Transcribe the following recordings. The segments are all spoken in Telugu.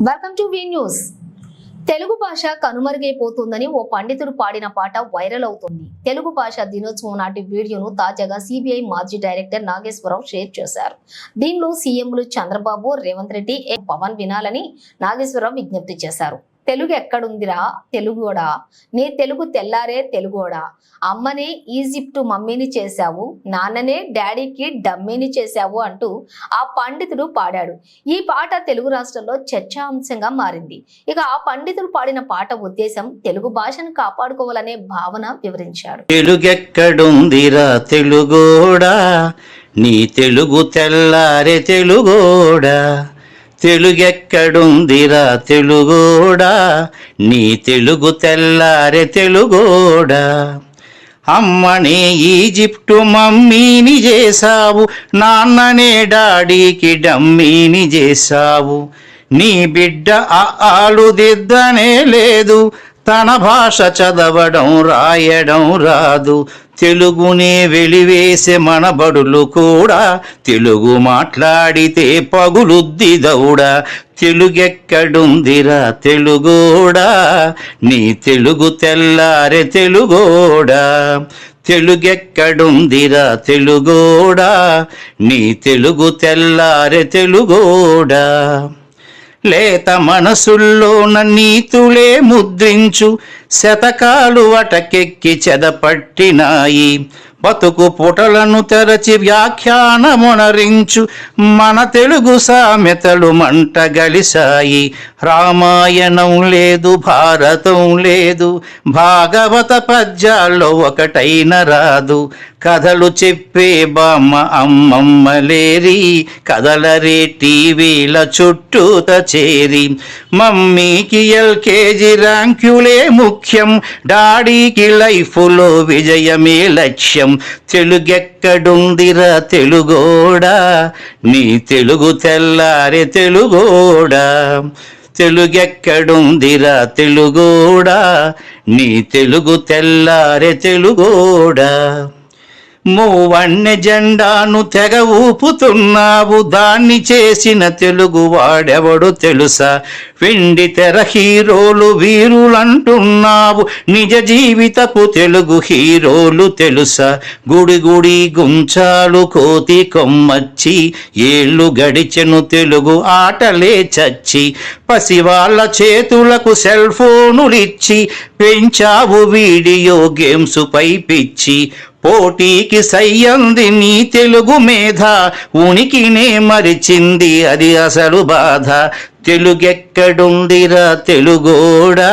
Welcome to V news. Telugu భాష కనుమరుగైపోతుందని ఓ పండితుడు పాడిన పాట వైరల్ అవుతుంది. తెలుగు భాష దినోత్సవం నాటి వీడియోను తాజాగా సిబిఐ మాజీ డైరెక్టర్ నాగేశ్వరరావు షేర్ చేశారు. దీనిలో సీఎంలు చంద్రబాబు, రేవంత్ రెడ్డి, పవన్ వినాలని నాగేశ్వరరావు విజ్ఞప్తి చేశారు. తెలుగు ఎక్కడుందిరా తెలుగోడా, నీ తెలుగు తెల్లారే తెలుగోడా, అమ్మనే ఈజిప్టు మమ్మీని చేశావు, నాన్ననే డాడీకి డమ్మీని చేశావు అంటూ ఆ పండితుడు పాడాడు. ఈ పాట తెలుగు రాష్ట్రాల్లో చర్చాంశంగా మారింది. ఇక ఆ పండితుడు పాడిన పాట ఉద్దేశం తెలుగు భాషను కాపాడుకోవాలనే భావన వివరించాడు. తెలుగెక్కడుందిరా తెలుగోడా, నీ తెలుగు తెల్లారే తెలుగోడా, తెలుగెక్కడుందిరా తెలుగోడా, నీ తెలుగు తెల్లారే తెలుగోడా, అమ్మనే ఈజిప్టు మమ్మీని చేశావు, నాన్ననే డాడీకి డమ్మీని చేశావు, నీ బిడ్డ ఆలు దిద్దనే లేదు, తన భాష చదవడం రాయడం రాదు, తెలుగునే వెలివేసే మన బడులు కూడా తెలుగు మాట్లాడితే పగులుద్ది దౌడా, తెలుగెక్కడుందిరా తెలుగోడా, నీ తెలుగు తెల్లారే తెలుగోడా, తెలుగెక్కడుందిరా తెలుగోడా, నీ తెలుగు తెల్లారే తెలుగోడా, లేత మనసుల్లోన నీతులే ముద్రించు, శతకాలు అటకెక్కి చెదపట్టినాయి, బతుకు పుటలను తెరచి వ్యాఖ్యానమునరించు, మన తెలుగు సామెతలు మంట గలిసాయి, రామాయణం లేదు భారతం లేదు, భాగవత పద్యాల్లో ఒకటైన రాదు, కథలు చెప్పే బామ్మ అమ్మమ్మ లేరి, కథలరే టీవీల చుట్టూత చేరి, మమ్మీకి ఎల్కేజీ ర్యాంకులే ముఖ్యం, డాడీకి లైఫ్లో విజయమే లక్ష్యం, తెలుగెక్కడుందిరా తెలుగోడా, నీ తెలుగు తెల్లారే తెలుగోడా, తెలుగెక్కడుందిరా తెలుగోడా, నీ తెలుగు తెల్లారే తెలుగోడా, మూవన్నె జెండాను తెగ ఊపుతున్నావు, దాన్ని చేసిన తెలుగు వాడెవడు తెలుసా, వెండి తెర హీరోలు వీరులంటున్నావు, నిజ జీవితపు తెలుగు హీరోలు తెలుసా, గుడి గుడి గుంచాలు కోతి కొమ్మచ్చి, ఏళ్ళు గడిచెను తెలుగు ఆటలే చచ్చి, పసివాళ్ళ చేతులకు సెల్ ఫోనులిచ్చి, పెంచావు వీడియో గేమ్స్ పై పిచ్చి, పోటీకి సయ్యంది నీ తెలుగు మేధ, ఉనికినే మరిచింది అది అసలు బాధ, తెలుగెక్కడుందిరా తెలుగోడా,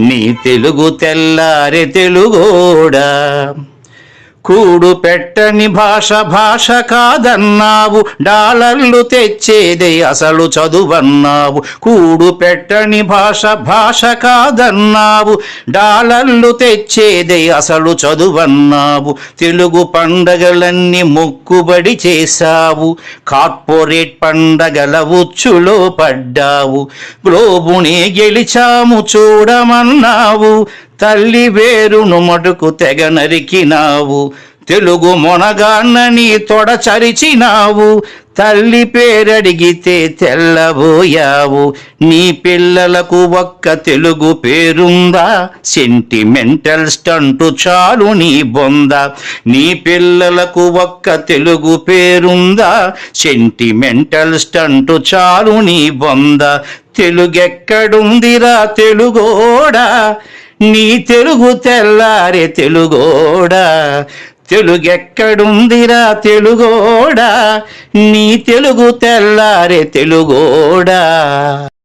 నీ తెలుగు తెల్లారే తెలుగోడా, కూడు పెట్టని భాష భాష కాదన్నావు, డాలర్లు తెచ్చేదే అసలు చదువన్నావు, కూడు పెట్టని భాష భాష కాదన్నావు, డాలర్లు తెచ్చేదే అసలు చదువన్నావు, తెలుగు పండగలన్నీ మొక్కుబడి చేశావు, కార్పొరేట్ పండగల ఉచ్చులో పడ్డావు, గ్లోబునే గెలిచాము చూడమన్నావు, తల్లి వేరును మటుకు తెగ నరికినావు, తెలుగు మొనగాన్నని తొడచరిచినావు, తల్లి పేరడిగితే తెల్లబోయావు, నీ పిల్లలకు ఒక్క తెలుగు పేరుందా, సెంటిమెంటల్ స్టంటు చాలు నీ బొంద, నీ పిల్లలకు ఒక్క తెలుగు పేరుందా, సెంటిమెంటల్ స్టంటు చాలు నీ బొంద, తెలుగెక్కడుందిరా తెలుగోడా, నీ తెలుగు తెల్లారే తెలుగోడా, తెలుగెక్కడుందిరా తెలుగోడా, నీ తెలుగు తెల్లారే తెలుగోడా.